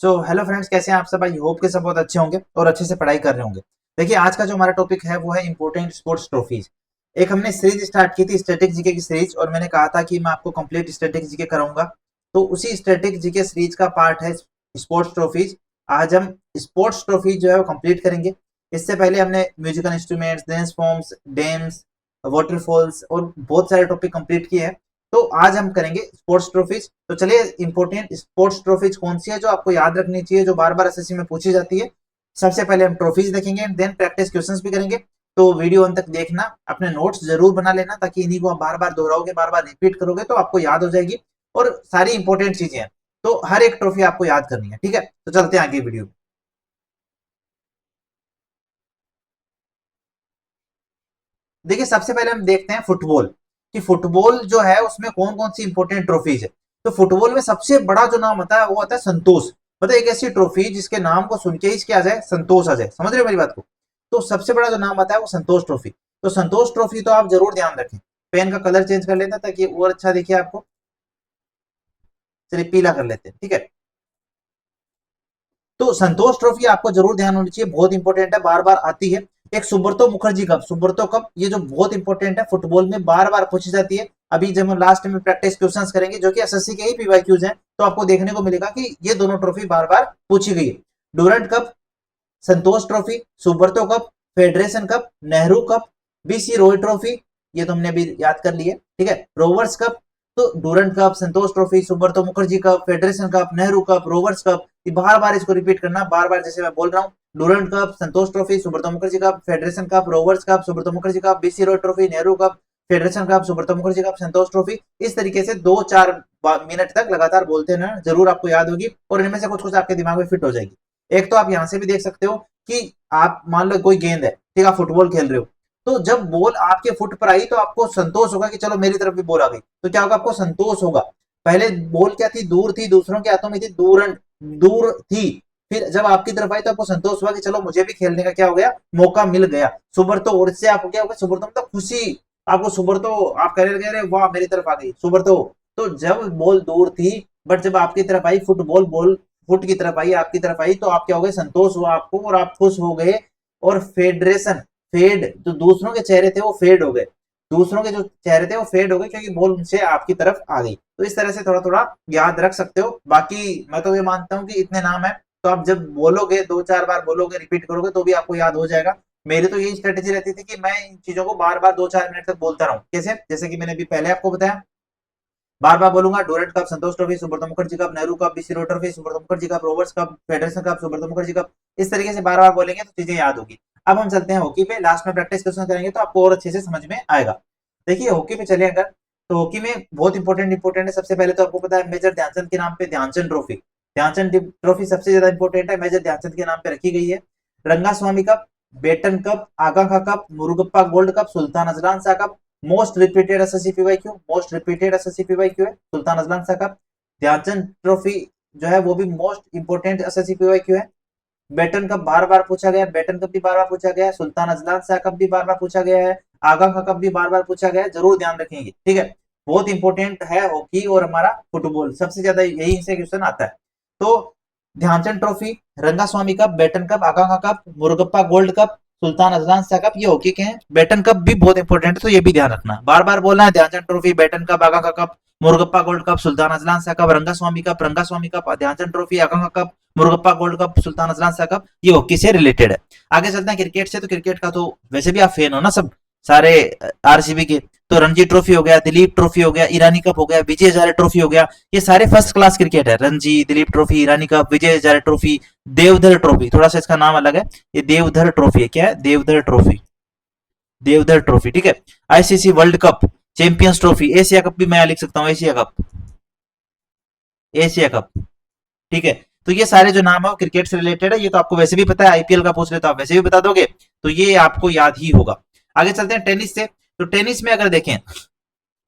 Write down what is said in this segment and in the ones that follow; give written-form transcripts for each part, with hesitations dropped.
Hello friends, कैसे हैं आप सब। आई होप के सब बहुत अच्छे होंगे और अच्छे से पढ़ाई कर रहे होंगे। देखिए, आज का जो हमारा टॉपिक है वो है इंपॉर्टेंट स्पोर्ट्स ट्रॉफीज। एक हमने सीरीज स्टार्ट की थी स्टैटिक जीके की सीरीज, और मैंने कहा था कि मैं आपको कंप्लीट स्टैटिक जीके कराऊंगा। तो उसी स्टैटिक जीके सीरीज का पार्ट है स्पोर्ट्स ट्रॉफीज। आज हम स्पोर्ट्स ट्रॉफीज जो है वो कंप्लीट करेंगे। इससे पहले हमने musical instruments, dance forms, dams, waterfalls और बहुत सारे टॉपिक कंप्लीट किए हैं। तो आज हम करेंगे स्पोर्ट्स ट्रॉफीज। तो चलिए, इंपॉर्टेंट स्पोर्ट्स ट्रॉफीज कौन सी है जो आपको याद रखनी चाहिए, जो बार बार एसएससी में पूछी जाती है। सबसे पहले हम ट्रॉफीज देखेंगे एंड देन प्रैक्टिस क्वेश्चंस भी करेंगे। तो वीडियो अंत तक देखना, अपने नोट्स जरूर बना लेना, ताकि इन्हीं को आप बार बार दोहराओगे, बार बार रिपीट करोगे तो आपको याद हो जाएगी। और सारी इंपॉर्टेंट चीजें हैं, तो हर एक ट्रॉफी आपको याद करनी है। ठीक है, तो चलते हैं आगे वीडियो में। देखिए, सबसे पहले हम देखते हैं फुटबॉल, कि फुटबॉल जो है उसमें कौन कौन सी इंपॉर्टेंट ट्रॉफीज है। तो फुटबॉल में सबसे बड़ा जो नाम होता है वो आता है संतोष। मतलब एक ऐसी ट्रॉफी जिसके नाम को सुन के ही क्या आ जाए, संतोष आ जाए। समझ रहे हो मेरी बात को। तो सबसे बड़ा जो नाम आता है वो संतोष ट्रॉफी। तो संतोष ट्रॉफी तो आप जरूर ध्यान रखें। पेन का कलर चेंज कर लेना ताकि और अच्छा दिखे आपको। चलिए, पीला कर लेते हैं। ठीक है, तो संतोष ट्रॉफी आपको जरूर ध्यान होनी चाहिए, बहुत इंपॉर्टेंट है, बार बार आती है। एक सुब्रतो मुखर्जी कप, सुब्रतो कप, ये जो बहुत इंपॉर्टेंट है, फुटबॉल में बार बार पूछी जाती है। अभी जब हम लास्ट में प्रैक्टिस क्वेश्चंस करेंगे जो कि एसएससी के ही पीवाईक्यूज हैं, तो आपको देखने को मिलेगा कि ये दोनों ट्रॉफी बार बार पूछी गई है। Durand Cup, Santosh Trophy, Subroto Cup, Federation Cup, Nehru Cup, BC Roy Trophy, ये तो हमने अभी याद कर लिया। ठीक है, रोवर्स कप। तो Durand Cup, Santosh Trophy, Subroto Mukherjee Cup, Federation Cup, Nehru Cup, Rovers Cup, बार बार इसको रिपीट करना, बार बार जैसे मैं बोल रहा हूँ। Durand Cup, Santosh Trophy, Subroto Mukherjee Cup, Federation Cup, Rovers Cup, Subroto Mukherjee Cup, BC Roy Trophy, Nehru Cup, Federation Cup, Subroto Mukherjee Cup, Santosh Trophy. इस तरीके से 2-4 मिनट तक लगातार बोलते हैं, जरूर आपको याद होगी और इनमें से कुछ कुछ आपके दिमाग में फिट हो जाएगी। एक तो आप यहां से भी देख सकते हो कि आप मान लो कोई गेंद है, ठीक है, आप फुटबॉल खेल रहे हो, तो जब बॉल आपके फुट पर आई तो आपको संतोष होगा कि चलो मेरी तरफ भी बॉल आ गई। तो क्या होगा, आपको संतोष होगा। पहले बॉल क्या थी, दूर थी, दूसरों के हाथों में थी, दूर थी। फिर जब आपकी तरफ आई तो आपको संतोष हुआ कि चलो मुझे भी खेलने का क्या हो गया, मौका मिल गया। सुब्रतो, और इससे आपको क्या होगा, सुब्रतो मतलब खुशी। आपको सुब्रतो, आप कह रहे वाह मेरी तरफ आ गई सुब्रतो। तो जब बॉल दूर थी, बट जब आपकी तरफ आई फुटबॉल, बॉल फुट की तरफ आई, आपकी तरफ आई, तो आप क्या हो गए, संतोष हुआ आपको और आप खुश हो गए। और फेडरेशन, फेड, जो दूसरों के चेहरे थे वो फेड हो गए। दूसरों के जो चेहरे थे वो फेड हो गए क्योंकि बॉल उनसे आपकी तरफ आ गई। तो इस तरह से थोड़ा थोड़ा याद रख सकते हो। बाकी मैं तो ये मानता हूँ कि इतने नाम है, तो आप जब बोलोगे, 2-4 बार बोलोगे, रिपीट करोगे तो भी आपको याद हो जाएगा। मेरी तो यही स्ट्रेटेजी रहती थी कि मैं इन चीजों को बार बार 2-4 मिनट तक बोलता रहूं। कैसे, जैसे कि मैंने अभी पहले आपको बताया, बार बार बोलूंगा, Durand Cup, Santosh Trophy, Subroto Mukherjee Cup, Nehru Cup, BC Roy Trophy, Subroto Mukherjee Cup, Rovers Cup, Federation Cup, Subroto Mukherjee Cup. इस तरीके से बार बार बोलेंगे तो चीजें याद होगी। अब हम चलते हैं हॉकी पे, लास्ट में प्रैक्टिस क्वेश्चन करेंगे तो आपको और अच्छे से समझ में आएगा। देखिए, हॉकी पे चले अगर, तो हॉकी में बहुत इंपॉर्टेंट है। सबसे पहले तो आपको पता है मेजर ध्यानचंद के नाम पे ध्यानचंद ट्रॉफी, ध्यानचंद ट्रॉफी सबसे ज्यादा इंपॉर्टेंट है, मेजर ध्यानचंद के नाम पे रखी गई है। Rangaswamy cup, Beighton cup, Aga Khan cup, Murugappa gold cup, Sultan Azlan Shah cup, most repeated SSC PYQ, most repeated SSC PYQ है Sultan Azlan Shah cup. Dhyanchand trophy जो है वो भी मोस्ट इंपोर्टेंट एसएससी पीवाईक्यू है। बेटन कप बार बार पूछा गया, बेटन कप भी बार बार पूछा गया है, सुल्तान अजलान शाह कप भी बार बार पूछा गया है, आगा का कप भी बार बार पूछा गया है, जरूर ध्यान रखेंगे। ठीक है, बहुत इंपॉर्टेंट है हॉकी और हमारा फुटबॉल, सबसे ज्यादा यही से क्वेश्चन आता है। तो Dhyanchand Trophy, Rangaswamy cup, Beighton Cup, Aga Cup, Murugappa gold cup, Sultan Azlan Shah Cup, ये हॉकी के हैं। बेटन कप भी बहुत इंपॉर्टेंट है, तो ये भी ध्यान रखना, बार बार बोलना है, Dhyanchand Trophy, Beighton Cup, Aga Cup, Murugappa gold cup, Sultan Azlan Shah Cup, Rangaswamy Cup, Dhyanchand Trophy, Aga Cup, Murugappa gold cup, Sultan Azlan Shah Cup, ये हॉकी से रिलेटेड है। आगे चलते हैं क्रिकेट से। तो क्रिकेट का तो वैसे भी आप फैन हो ना सब, सारे आरसीबी के। तो रणजी ट्रॉफी हो गया, दिलीप ट्रॉफी हो गया, ईरानी कप हो गया, विजय हजारे ट्रॉफी हो गया, ये सारे फर्स्ट क्लास क्रिकेट है। रणजी, दिलीप ट्रॉफी, ईरानी cup, Vijay Hazare trophy, Deodhar trophy, थोड़ा सा इसका नाम अलग है, ये देवधर ट्रॉफी है। क्या है, देवधर ट्रॉफी, देवधर ट्रॉफी। ठीक है, ICC world cup, champions trophy, Asia cup भी मैं लिख सकता हूँ, एशिया कप, एशिया कप। ठीक है, तो ये सारे जो नाम है वो क्रिकेट से रिलेटेड है, ये तो आपको वैसे भी पता है, आईपीएल का पूछ ले तो आप वैसे भी बता दोगे, तो ये आपको याद ही होगा। आगे चलते हैं टेनिस से। तो टेनिस में अगर देखें,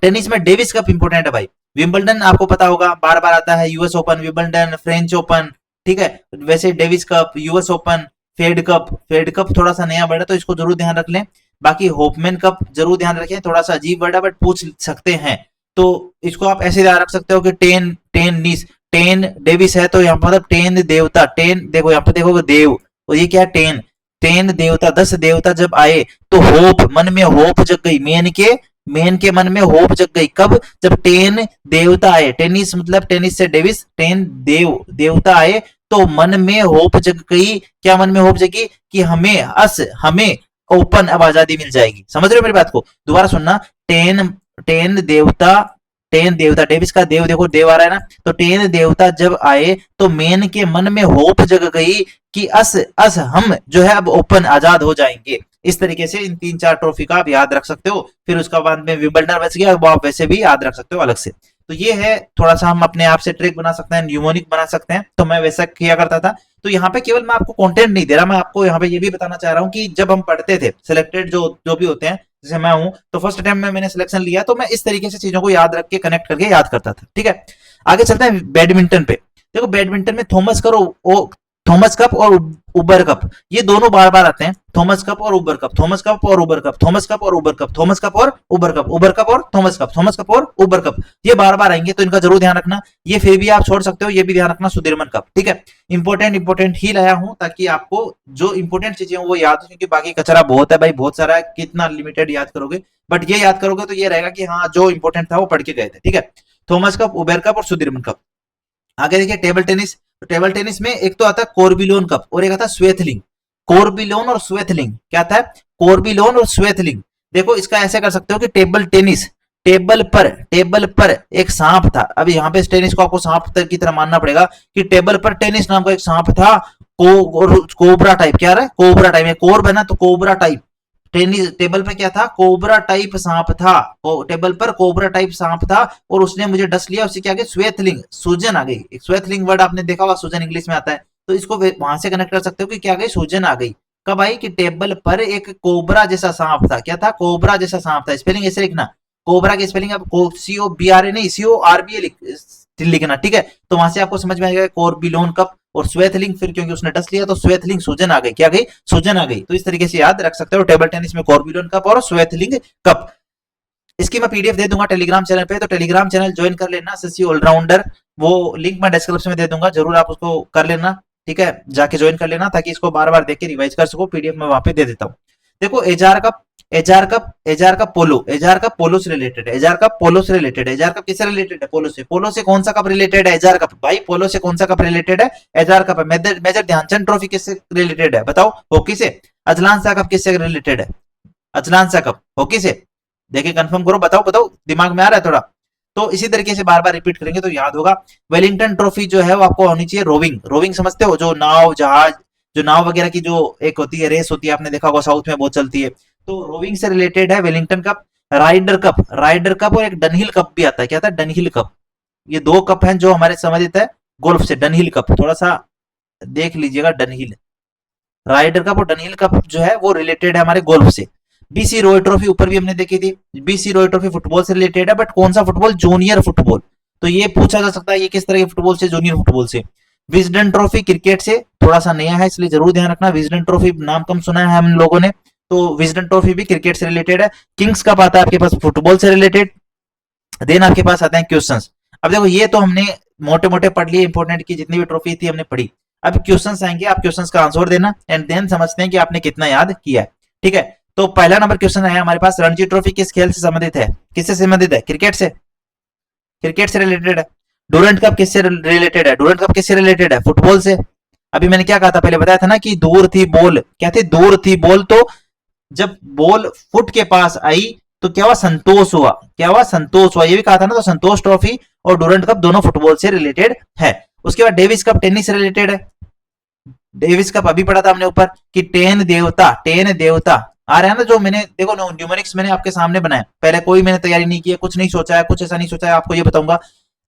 टेनिस में डेविस कप इंपोर्टेंट है भाई। विंबलडन आपको पता होगा, बार बार आता है, US open, Wimbledon, French open. ठीक है, वैसे Davis cup, US open, Fed Cup, Fed Cup थोड़ा सा नया वर्ड है तो इसको जरूर ध्यान रख लें। बाकी होपमैन कप जरूर ध्यान रखें, थोड़ा सा अजीब वर्ड है बट पूछ सकते हैं, तो इसको आप ऐसे ध्यान रख सकते हो कि टेन टेन नीस, टेन डेविस है तो यहाँ पर मतलब टेन देवता, टेन देखो यहाँ पर देखोगे देव, और ये क्या है टेन, टेन देवता, 10 देवता जब आए तो होप, मन में होप जग गई, मेन के मन में होप जग गई। कब? जब टेन देवता आए, टेनिस मतलब टेनिस से डेविस, टेन देवता आए तो मन में होप जग गई। क्या मन में होप जगी? कि हमें ओपन अब आजादी मिल जाएगी। समझ रहे हो मेरी बात को? दोबारा सुनना, टेन टेन देवता टेन देवता, डेविस का देव देखो, देव आ रहा है ना, तो टेन देवता जब आए तो मेन के मन में होप जग गई कि अस हम जो है अब ओपन आजाद हो जाएंगे। इस तरीके से इन 3-4 ट्रॉफी का आप याद रख सकते हो। फिर उसका बाद में विंबलडन बच गया, वो आप वैसे भी याद रख सकते हो अलग से। तो ये है, थोड़ा सा हम अपने आप से ट्रिक बना सकते हैं, न्यूमोनिक बना सकते हैं, तो मैं वैसा किया करता था। तो यहाँ पे केवल मैं आपको कंटेंट नहीं दे रहा, मैं आपको यहाँ पे ये भी बताना चाह रहा हूँ कि जब हम पढ़ते थे सिलेक्टेड जो जो भी होते हैं, जैसे मैं हूं, तो फर्स्ट टाइम में मैंने सिलेक्शन लिया तो मैं इस तरीके से चीजों को याद रख के कनेक्ट करके याद करता था। ठीक है, आगे चलते हैं बैडमिंटन पे। देखो बैडमिंटन में थॉमस कप और उबर कप, ये दोनों बार बार आते हैं। थॉमस कप और उबर कप, थॉमस कप और उबर कप, थॉमस कप और उबर कप, थॉमस कप और उबर कप, उबर कप और थॉमस कप, थॉमस कप और उबर कप, ये बार बार आएंगे, तो इनका जरूर ध्यान रखना। ये फिर भी आप छोड़ सकते हो, ये भी ध्यान रखना, सुदीर्मन कप। ठीक है, इंपोर्टेंट ही लाया हूं ताकि आपको जो इंपोर्टेंट चीजें वो याद हो, क्योंकि बाकी कचरा बहुत है भाई, बहुत सारा है, कितना लिमिटेड याद करोगे, बट ये याद करोगे तो ये रहेगा कि हाँ जो इंपोर्टेंट था वो पढ़ के गए थे। ठीक है, थॉमस कप, उबर कप और सुदीर्मन कप। आगे देखिए टेबल टेनिस, तो टेबल टेनिस में एक तो आता है कोर्बिलोन कप और एक आता है स्वेथलिंग। कोर्बिलोन और स्वेथलिंग, क्या आता है? कोर्बिलोन और स्वेथलिंग। देखो इसका ऐसे कर सकते हो कि टेबल टेनिस, टेबल पर एक सांप था। अब यहाँ पे टेनिस को आपको सांप की तरह मानना पड़ेगा कि टेबल पर टेनिस नाम का एक सांप था, कोबरा टाइप, क्या रहा है? कोबरा टाइप, कोर्ब है ना, तो कोबरा टाइप। टेनिस टेबल पे क्या था? कोबरा टाइप सांप था, टेबल पर कोबरा टाइप सांप था, और उसने मुझे डस लिया। उससे क्या आ गई? स्वेथलिंग, सूजन आ गई। एक स्वेथलिंग वर्ड आपने देखा हुआ, सूजन इंग्लिश में आता है, तो इसको वहां से कनेक्ट कर सकते हो कि क्या गई? सूजन आ गई। कब आई? कि टेबल पर एक कोबरा जैसा सांप था। क्या था? कोबरा जैसा सांप था। स्पेलिंग ऐसे लिखना, कोबरा की स्पेलिंग अब COBRA नहीं, CORBA लिखना। ठीक है, तो वहां से आपको समझ में आएगा कोर्बिलोन कप और स्वेथलिंग, फिर क्योंकि उसने डस लिया तो स्वेथलिंग, सूजन आ गई। क्या गई? सूजन आ गई। तो इस तरीके से याद रख सकते हो टेबल टेनिस में कोर्बिलोन कप और स्वेथलिंग कप। इसकी मैं पीडीएफ दे दूंगा टेलीग्राम चैनल पे, तो टेलीग्राम चैनल ज्वाइन कर लेना, एसएससी ऑलराउंडर, वो लिंक मैं डिस्क्रिप्शन में दे दूंगा, जरूर आप उसको कर लेना। ठीक है, जाके ज्वाइन कर लेना ताकि इसको बार बार देख के रिवाइज कर सको। पीडीएफ में वहां पे दे देता हूँ। देखो एजार कप पोलो से रिलेटेड है। एजार कप पोलो से रिलेटेड है। एजार कप किससे रिलेटेड है? पोलो से। पोलो से कौन सा कप रिलेटेड है? एजार कप। भाई पोलो से कौन सा कप रिलेटेड है? एजार कप है। मेजर ध्यानचंद ट्रॉफी किससे रिलेटेड है? बताओ। हॉकी से। अजलान शाह कप किससे रिलेटेड है? अजलान शाह कप हॉकी से। देखिए कंफर्म करो, बताओ बताओ, दिमाग में आ रहा है थोड़ा? तो इसी तरीके से बार बार रिपीट करेंगे तो याद होगा। वेलिंगटन ट्रॉफी जो है वो आपको होनी चाहिए रोविंग। रोविंग समझते हो? जो नाव जहाज, जो नाव वगैरह की जो एक होती है, रेस होती है, आपने देखा होगा साउथ में बहुत चलती है, तो रोविंग से रिलेटेड है वेलिंगटन कप। राइडर कप और एक डनहिल कप भी आता है। क्या था? Dunhill cup. ये दो कप हैं जो हमारे संबंधित है गोल्फ से। डनहिल कप थोड़ा सा देख लीजिएगा, डनहिल, राइडर कप और डनहिल कप जो है वो रिलेटेड है हमारे गोल्फ से। बीसी रॉय ट्रॉफी ऊपर भी हमने देखी थी। बीसी रॉय ट्रॉफी फुटबॉल से रिलेटेड है, बट कौन सा फुटबॉल? Junior football. तो ये पूछा जा सकता है ये किस तरह के फुटबॉल से? जूनियर फुटबॉल से। विजडन ट्रॉफी क्रिकेट से, थोड़ा सा नया है इसलिए जरूर ध्यान रखना। विजडन ट्रॉफी नाम कम सुना है हम लोगों ने, तो विजडन ट्रॉफी भी क्रिकेट से रिलेटेड है। किंग्स कप आता है आपके पास फुटबॉल से रिलेटेड। देन आपके पास आते हैं क्वेश्चंस। अब देखो ये तो हमने मोटे मोटे पढ़ लिए, इंपोर्टेंट की जितनी भी ट्रॉफी थी हमने पढ़ी। अब क्वेश्चंस आएंगे, आप क्वेश्चंस का आंसर देना एंड देन समझते हैं कि आपने कितना याद किया है। ठीक है, तो पहला नंबर क्वेश्चन है हमारे पास, रणजी ट्रॉफी किस खेल से संबंधित है? किससे संबंधित है? क्रिकेट से। क्रिकेट से रिलेटेड है। डूरंट कप किससे रिलेटेड है? डूरंट कप किससे रिलेटेड है? फुटबॉल से। अभी मैंने क्या कहा था? पहले बताया था ना कि दूर थी बॉल। क्या थी? दूर थी बॉल। तो जब बॉल फुट के पास आई तो क्या हुआ? संतोष हुआ। क्या हुआ? संतोष हुआ। ये भी कहा था ना, तो संतोष ट्रॉफी और डूरंट कप दोनों फुटबॉल से रिलेटेड है। उसके बाद डेविस कप टेनिस से रिलेटेड है। डेविस कप अभी पढ़ा था हमने ऊपर कि टेन देवता आ रहा है ना, जो मैंने देखो न्यूमेरिक्स मैंने आपके सामने बनाया, पहले कोई मैंने तैयारी नहीं की है, कुछ नहीं सोचा है, कुछ ऐसा नहीं सोचा है, आपको ये बताऊंगा।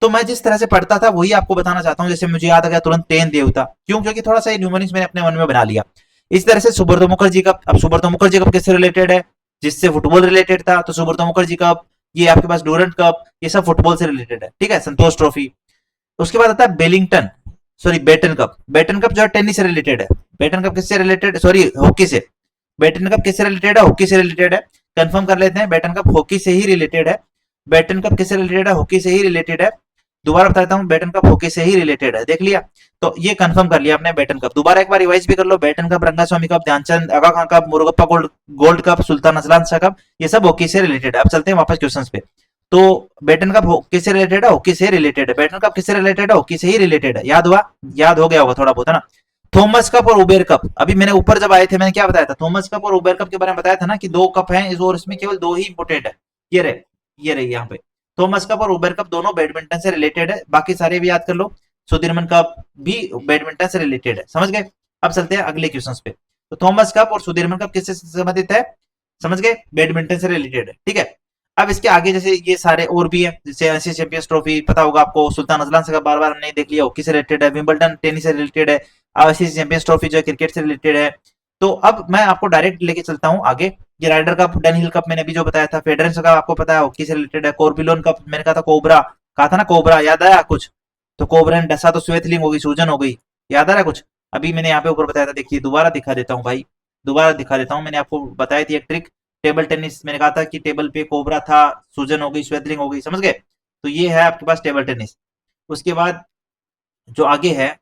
तो मैं जिस तरह से पढ़ता था वही आपको बताना चाहता हूँ। जैसे मुझे याद आ गया तुरंत टेन देवता, क्यों? क्योंकि थोड़ा सा न्यूमेरिक्स मैंने अपने मन में बना लिया। इस तरह से सुब्रतो मुखर्जी कप। अब सुब्रतो मुखर्जी कप किससे रिलेटेड है? जिससे फुटबॉल रिलेटेड था, तो सुब्रतो मुखर्जी कप, ये आपके पास डूरंट कप, ये सब फुटबॉल से रिलेटेड है। ठीक है, संतोष ट्रॉफी। उसके बाद आता है बेटन कप। बेटन कप जो है टेनिस से रिलेटेड है। बेटन कप किससे रिलेटेड? सॉरी, हॉकी से। बेटन कप किससे रिलेटेड है? हॉकी से रिलेटेड है। कंफर्म कर लेते हैं, बेटन कप हॉकी से ही रिलेटेड है। बेटन कप किससे रिलेटेड है? हॉकी से ही रिलेटेड है। दोबारा बताता हूँ, बैटन कप हॉकी से ही रिलेटेड है, देख लिया। तो ये कंफर्म कर लिया आपने बैटन कप। दोबारा एक बार रिवाइज भी कर लो, Beighton Cup, Rangaswamy Cup, Dhyanchand, Aga Khan Cup, Murugappa Gold Gold cup, Sultan Azlan Shah Cup, ये सब हॉकी से रिलेटेड है। अब चलते हैं वापस क्वेश्चंस पे। तो बैटन कप किससे रिलेटेड है? हॉकी से रिलेटेड है। बैटन कप किससे रिलेटेड है? हॉकी से ही रिलेटेड है। याद हुआ? याद हो गया होगा थोड़ा बहुत, है ना। थॉमस कप और उबेर कप, अभी मैंने ऊपर जब आए थे मैंने क्या बताया था, थॉमस कप और उबेर कप के बारे में बताया था ना कि दो कप हैं और इसमें केवल दो ही इंपोर्टेंट है। ये रहे, ये रही यहाँ पे थॉमस कप और उबेर कप, दोनों बैडमिंटन से रिलेटेड है। बाकी सारे भी याद कर लो। सुदीरमन कप भी बैडमिंटन से रिलेटेड है, समझ गए। अब चलते हैं अगले क्वेश्चन पे। तो थॉमस कप और सुदीरमन कप किससे संबंधित है? समझ गए, बैडमिंटन से रिलेटेड है, ठीक है। अब इसके आगे जैसे ये सारे और भी है, जैसे एशिया चैंपियंस ट्रॉफी पता होगा आपको, सुल्तान अजलान से बार बार हमने देख लिया, हॉकी से रिलेटेड है। विंबलडन टेनिस से रिलेटेड है। एशिया चैंपियंस ट्रॉफी जो है क्रिकेट से रिलेटेड है। तो अब मैं आपको डायरेक्ट लेके चलता हूँ आगे। ये राइडर कप, डनहिल कप मैंने अभी जो बताया था, फेडरेशन कप आपको पता है हॉकी से रिलेटेड है। कॉर्बिलोन कप मैंने कहा था, कोबरा कहा था ना, कोबरा याद आया कुछ? तो कोबरा ने डसा तो स्वेथलिंग हो गई, सूजन हो गई, याद आ रहा है कुछ? अभी मैंने यहाँ पे ऊपर बताया था, देखिए दोबारा दिखा देता हूँ भाई, दोबारा दिखा देता हूँ। मैंने आपको बताई थी एक ट्रिक, टेबल टेनिस, मैंने कहा था कि टेबल पे कोबरा था, सूजन हो गई, स्वेथलिंग हो गई, समझ गए। तो ये है आपके पास टेबल टेनिस। उसके बाद जो आगे है,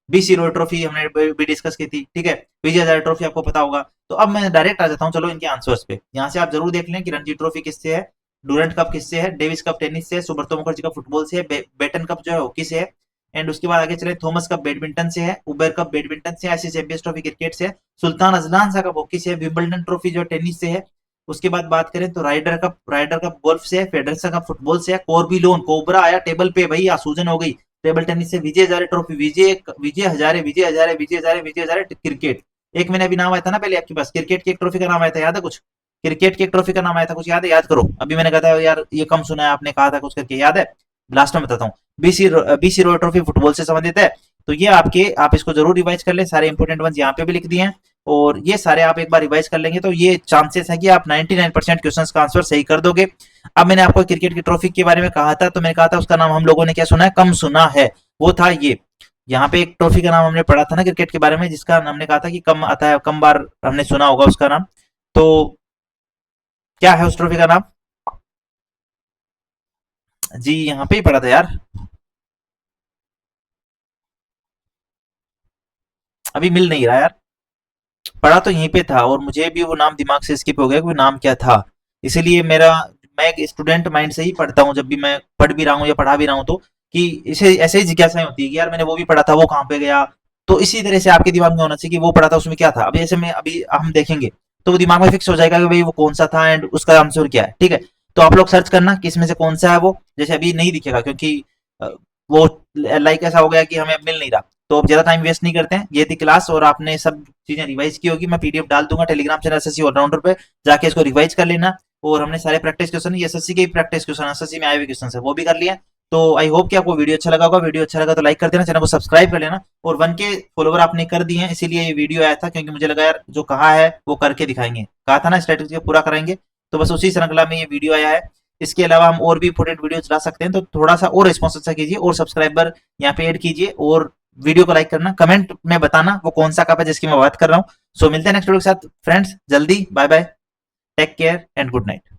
बीसी रोड ट्रॉफी हमने भी डिस्कस की थी, ठीक है। विजय हजारे ट्रॉफी आपको पता होगा। तो अब मैं डायरेक्ट आ जाता हूँ, चलो इनके आंसर्स पे। यहाँ से आप जरूर देख लें कि रणजी ट्रॉफी किससे है, डूरेंट कप किससे है, डेविस कप टेनिस से है, सुब्रतो मुखर्जी कप फुटबॉल से है, बेटन कप जो है हॉकी से है। एंड उसके बाद आगे चले, थॉमस कप बैडमिंटन से है, उबेर कप बैडमिंटन से है, आईसीसी चैंपियंस ट्रॉफी क्रिकेट से है, Sultan Azlan Shah cup hockey से है, विंबलडन ट्रॉफी जो टेनिस से है। उसके बाद बात करें तो राइडर कप गोल्फ से है, फेडरेशन कप फुटबॉल से है, कॉर्बिलोन कोबरा आया टेबल पे भाई, सूजन हो गई। टेबल टेनिस से विजय हजारे ट्रॉफी, विजय हजारे क्रिकेट। एक मैंने अभी नाम आया था ना पहले आपके पास, क्रिकेट की एक ट्रॉफी का नाम आया था, याद है कुछ? क्रिकेट की एक ट्रॉफी का नाम आया था कुछ, याद है? याद करो, अभी मैंने कहा था यार ये कम सुना है आपने, कहा था कुछ करके, याद है? लास्ट में बताता हूँ। बीसी रोड ट्रॉफी फुटबॉल से संबंधित है। तो ये आपके, आप इसको जरूर रिवाइज कर लें, सारे इंपोर्टेंट वन यहाँ पे भी लिख दिए हैं। और ये सारे आप एक बार रिवाइज कर लेंगे तो ये चांसेस है कि आप 99% क्वेश्चंस का आंसर सही कर दोगे। अब मैंने आपको क्रिकेट की ट्रॉफी के बारे में कहा था, तो मैंने कहा था उसका नाम हम लोगों ने क्या सुना है, कम सुना है। वो था ये, यहाँ पे एक ट्रॉफी का नाम हमने पढ़ा था ना क्रिकेट के बारे में, जिसका हमने कहा था कि कम आता है, कम बार हमने सुना होगा उसका नाम। तो क्या है उस ट्रॉफी का नाम? जी यहाँ पे ही पढ़ा था यार, अभी मिल नहीं रहा यार। पढ़ा तो यहीं पे था और मुझे भी वो नाम दिमाग से स्किप हो गया कि वो नाम क्या था। इसीलिए मेरा, मैं एक स्टूडेंट माइंड से ही पढ़ता हूँ, जब भी मैं पढ़ भी रहा हूँ या पढ़ा भी रहा हूँ, तो कि इसे ऐसे ही जिज्ञासाएं होती है कि यार मैंने वो भी पढ़ा था, वो कहाँ पे गया। तो इसी तरह से आपके दिमाग में होना चाहिए कि वो पढ़ा था उसमें क्या था। अभी ऐसे में अभी हम देखेंगे तो वो दिमाग में फिक्स हो जाएगा कि भाई वो कौन सा था एंड उसका आंसर क्या है, ठीक है। तो आप लोग सर्च करना कि इसमें से कौन सा है वो, जैसे अभी नहीं दिखेगा क्योंकि वो लाइक ऐसा हो गया कि हमें मिल नहीं रहा। तो अब ज्यादा टाइम वेस्ट नहीं करते हैं, ये थी क्लास और आपने सब चीजें रिवाइज की होगी। मैं पीडीएफ डाल दूंगा टेलीग्राम चैनल एसएससी ऑलराउंडर पे, जाके इसको रिवाइज कर लेना। और हमने सारे प्रैक्टिस क्वेश्चन, ये एसएससी के प्रैक्टिस क्वेश्चन, एसएससी में आए हुए क्वेश्चन है, वो भी कर लिया। तो आई होप कि आपको वीडियो अच्छा लगा होगा। वीडियो अच्छा लगा तो लाइक कर देना, चैनल को सब्सक्राइब कर लेना। और 1K फॉलोवर आपने कर दिए हैं, इसीलिए ये वीडियो आया था, क्योंकि मुझे लगा यार जो कहा है वो करके दिखाएंगे, कहा था ना स्ट्रेटेजी पूरा कराएंगे। तो बस उसी श्रृंखला में ये वीडियो आया है। इसके अलावा हम और भी इंपोर्टेंट वीडियो ला सकते हैं, तो थोड़ा सा और रिस्पॉन्स अच्छा कीजिए और सब्सक्राइबर यहाँ पे ऐड कीजिए और वीडियो को लाइक करना, कमेंट में बताना वो कौन सा कप है जिसकी मैं बात कर रहा हूँ। सो मिलते हैं नेक्स्ट वीडियो के साथ फ्रेंड्स, जल्दी। Bye bye, take care and good night.